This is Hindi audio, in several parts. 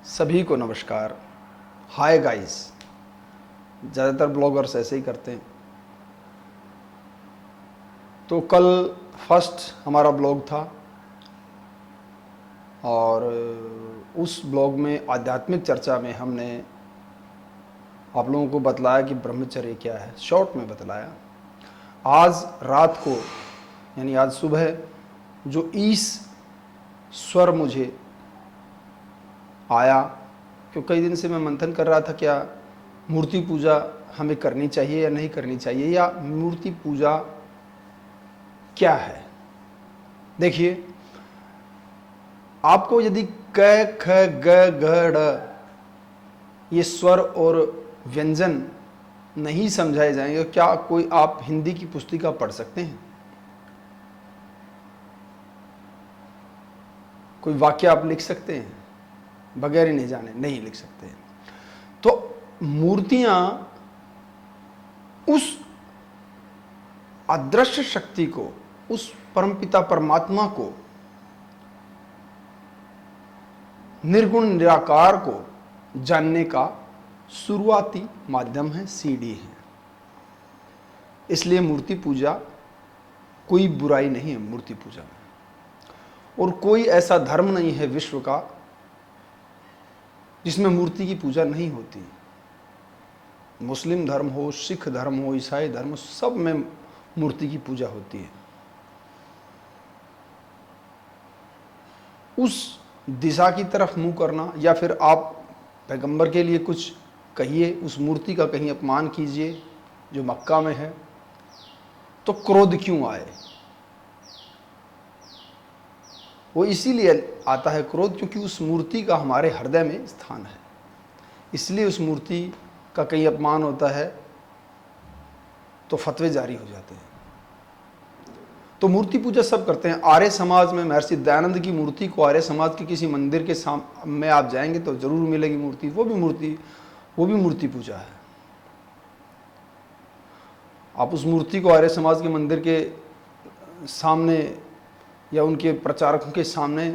सभी को नमस्कार। Hi guys. ज़्यादातर ब्लॉगर्स ऐसे ही करते हैं। तो कल फर्स्ट हमारा ब्लॉग था और उस ब्लॉग में आध्यात्मिक चर्चा में हमने आप लोगों को बतलाया कि ब्रह्मचर्य क्या है, शॉर्ट में बतलाया। आज रात को यानी आज सुबह जो ईश स्वर मुझे आया, क्योंकि कई दिन से मैं मंथन कर रहा था क्या मूर्ति पूजा हमें करनी चाहिए या नहीं करनी चाहिए, या मूर्ति पूजा क्या है। देखिए, आपको यदि क ख ग घ ड़ ये स्वर और व्यंजन नहीं समझाए जाएंगे, क्या कोई आप हिंदी की पुस्तिका पढ़ सकते हैं? कोई वाक्य आप लिख सकते हैं? बगैर ही नहीं जाने नहीं लिख सकते हैं। तो मूर्तियां उस अदृश्य शक्ति को, उस परमपिता परमात्मा को, निर्गुण निराकार को जानने का शुरुआती माध्यम है, सीढ़ी है। इसलिए मूर्ति पूजा कोई बुराई नहीं है मूर्ति पूजा में, और कोई ऐसा धर्म नहीं है विश्व का जिसमें मूर्ति की पूजा नहीं होती। मुस्लिम धर्म हो, सिख धर्म हो, ईसाई धर्म हो, सब में मूर्ति की पूजा होती है। उस दिशा की तरफ मुंह करना, या फिर आप पैगंबर के लिए कुछ कहिए, उस मूर्ति का कहीं अपमान कीजिए जो मक्का में है, तो क्रोध क्यों आए? वो इसीलिए आता है क्रोध क्योंकि उस मूर्ति का हमारे हृदय में स्थान है। इसलिए उस मूर्ति का कहीं अपमान होता है तो फतवे जारी हो जाते हैं। तो मूर्ति पूजा सब करते हैं। आर्य समाज में महर्षि दयानंद की मूर्ति को, आर्य समाज के किसी मंदिर के में आप जाएंगे तो जरूर मिलेगी मूर्ति। वो भी मूर्ति पूजा है। आप उस मूर्ति को आर्य समाज के मंदिर के सामने या उनके प्रचारकों के सामने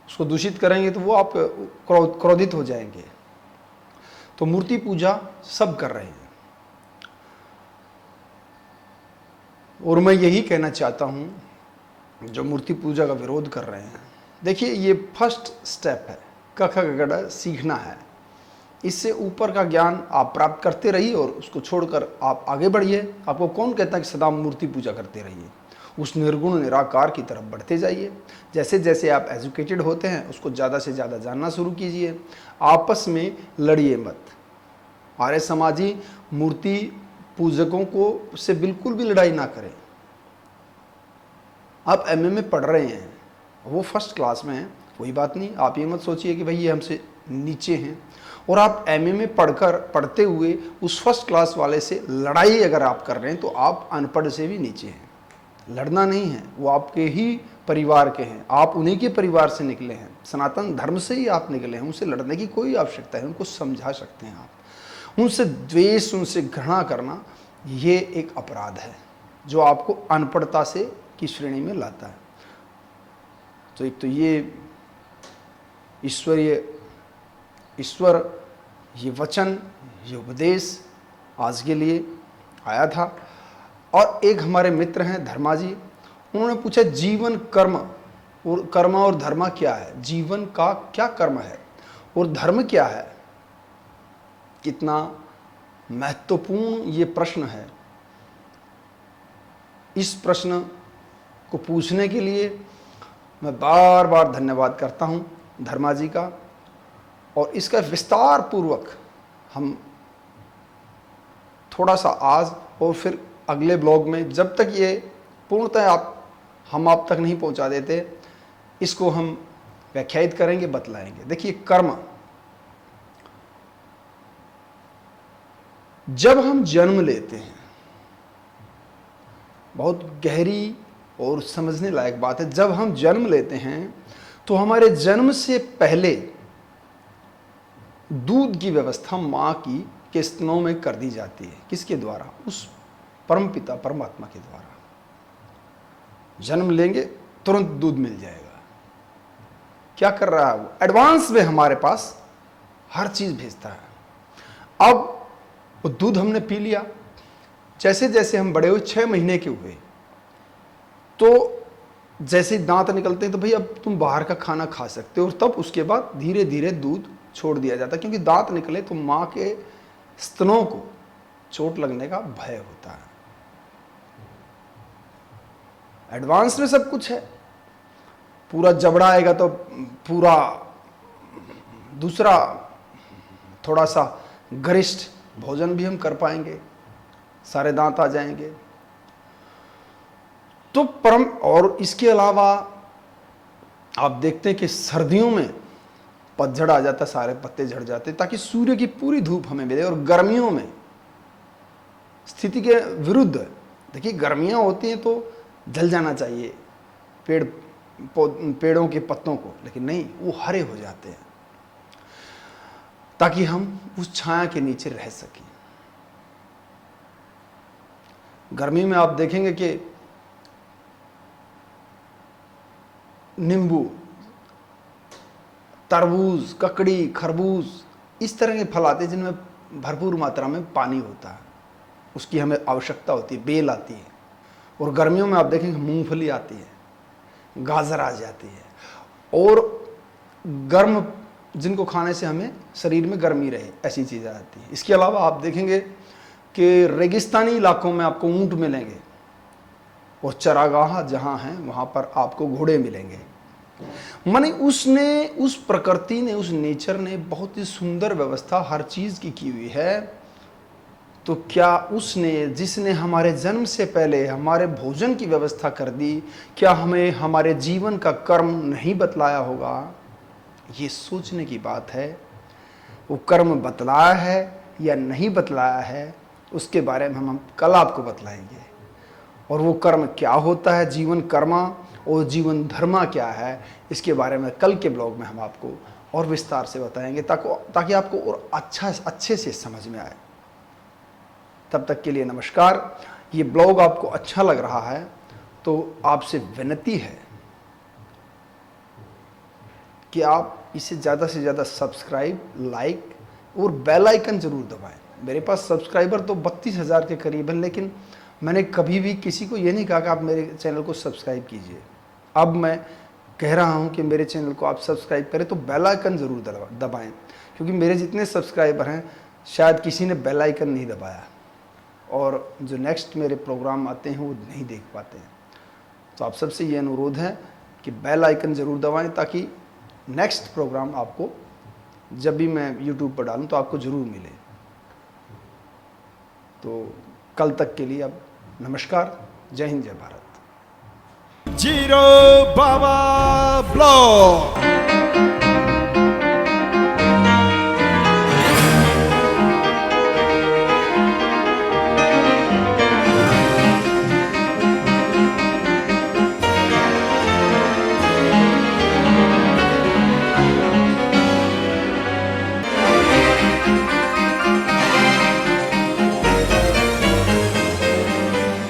उसको दूषित करेंगे तो वो आप क्रोधित हो जाएंगे। तो मूर्ति पूजा सब कर रहे हैं, और मैं यही कहना चाहता हूं जो मूर्ति पूजा का विरोध कर रहे हैं। देखिए, ये फर्स्ट स्टेप है, क ख ग घ सीखना है। इससे ऊपर का ज्ञान आप प्राप्त करते रहिए और उसको छोड़कर आप आगे बढ़िए। आपको कौन कहता है कि सदा मूर्ति पूजा करते रहिए? उस निर्गुण निराकार की तरफ बढ़ते जाइए। जैसे जैसे आप एजुकेटेड होते हैं उसको ज़्यादा से ज़्यादा जानना शुरू कीजिए। आपस में लड़िए मत। आर्य समाजी मूर्ति पूजकों को से बिल्कुल भी लड़ाई ना करें। आप एमए में पढ़ रहे हैं, वो फर्स्ट क्लास में हैं, कोई बात नहीं। आप ये मत सोचिए कि भाई ये हमसे नीचे हैं। और आप एमए में पढ़ते हुए उस फर्स्ट क्लास वाले से लड़ाई अगर आप कर रहे हैं तो आप अनपढ़ से भी नीचे हैं। लड़ना नहीं है, वो आपके ही परिवार के हैं, आप उन्हीं के परिवार से निकले हैं, सनातन धर्म से ही आप निकले हैं। उनसे लड़ने की कोई आवश्यकता है, उनको समझा सकते हैं आप। उनसे द्वेष, उनसे घृणा करना ये एक अपराध है जो आपको अनपढ़ता से की श्रेणी में लाता है। तो एक तो ये ईश्वर ये वचन, ये उपदेश आज के लिए आया था। और एक हमारे मित्र हैं धर्मा जी, उन्होंने पूछा जीवन कर्म और धर्म क्या है? जीवन का क्या कर्म है और धर्म क्या है? कितना महत्वपूर्ण ये प्रश्न है। इस प्रश्न को पूछने के लिए मैं बार बार धन्यवाद करता हूं धर्मा जी का। और इसका विस्तार पूर्वक हम थोड़ा सा आज और फिर अगले ब्लॉग में, जब तक ये पूर्णतः हम आप तक नहीं पहुंचा देते, इसको हम व्याख्यायित करेंगे, बतलाएंगे। देखिए, कर्म, जब हम जन्म लेते हैं, बहुत गहरी और समझने लायक बात है। जब हम जन्म लेते हैं तो हमारे जन्म से पहले दूध की व्यवस्था मां की के स्तनों में कर दी जाती है। किसके द्वारा? उस परमपिता परमात्मा के द्वारा। जन्म लेंगे तुरंत दूध मिल जाएगा। क्या कर रहा है वो? एडवांस में हमारे पास हर चीज़ भेजता है। अब वो दूध हमने पी लिया, जैसे जैसे हम बड़े हुए 6 महीने के हुए तो जैसे दांत निकलते हैं तो भाई अब तुम बाहर का खाना खा सकते हो, और तब उसके बाद धीरे धीरे दूध छोड़ दिया जाता है, क्योंकि दांत निकले तो माँ के स्तनों को चोट लगने का भय होता है। एडवांस में सब कुछ है, पूरा जबड़ा आएगा तो पूरा दूसरा थोड़ा सा गरिष्ठ भोजन भी हम कर पाएंगे, सारे दांत आ जाएंगे। तो परम, और इसके अलावा आप देखते हैं कि सर्दियों में पतझड़ आ जाता, सारे पत्ते झड़ जाते ताकि सूर्य की पूरी धूप हमें मिले। और गर्मियों में स्थिति के विरुद्ध, देखिए गर्मियां होती हैं तो जल जाना चाहिए पेड़ों के पत्तों को, लेकिन नहीं, वो हरे हो जाते हैं ताकि हम उस छाया के नीचे रह सकें। गर्मी में आप देखेंगे कि नींबू, तरबूज, ककड़ी, खरबूज, इस तरह के फल आते हैं जिनमें भरपूर मात्रा में पानी होता है, उसकी हमें आवश्यकता होती है। बेल आती है, और गर्मियों में आप देखेंगे मूंगफली आती है, गाजर आ जाती है, और गर्म जिनको खाने से हमें शरीर में गर्मी रहे, ऐसी चीज़ें आती हैं। इसके अलावा आप देखेंगे कि रेगिस्तानी इलाकों में आपको ऊंट मिलेंगे, और चरागाह जहाँ हैं वहाँ पर आपको घोड़े मिलेंगे। माने उसने, उस प्रकृति ने, उस नेचर ने बहुत ही सुंदर व्यवस्था हर चीज़ की हुई है। तो क्या उसने, जिसने हमारे जन्म से पहले हमारे भोजन की व्यवस्था कर दी, क्या हमें हमारे जीवन का कर्म नहीं बतलाया होगा? ये सोचने की बात है। वो कर्म बतलाया है या नहीं बतलाया है, उसके बारे में हम कल आपको बतलाएंगे। और वो कर्म क्या होता है, जीवन कर्मा, और जीवन धर्मा क्या है, इसके बारे में कल के ब्लॉग में हम आपको और विस्तार से बताएंगे, ताकि आपको और अच्छे से समझ में आए। तब तक के लिए नमस्कार। ये ब्लॉग आपको अच्छा लग रहा है तो आपसे विनती है कि आप इसे ज़्यादा से ज़्यादा सब्सक्राइब, लाइक और बेल आइकन ज़रूर दबाएं। मेरे पास सब्सक्राइबर तो 32,000 के करीब हैं, लेकिन मैंने कभी भी किसी को ये नहीं कहा कि आप मेरे चैनल को सब्सक्राइब कीजिए। अब मैं कह रहा हूँ कि मेरे चैनल को आप सब्सक्राइब करें, तो बेल आइकन ज़रूर दबाएँ, क्योंकि मेरे जितने सब्सक्राइबर हैं शायद किसी ने बेल आइकन नहीं दबाया, और जो नेक्स्ट मेरे प्रोग्राम आते हैं वो नहीं देख पाते हैं। तो आप सबसे ये अनुरोध है कि बेल आइकन ज़रूर दबाएं, ताकि नेक्स्ट प्रोग्राम आपको जब भी मैं यूट्यूब पर डालूं तो आपको ज़रूर मिले। तो कल तक के लिए अब नमस्कार। जय हिंद, जय भारत। जीरो बाबा ब्लॉग।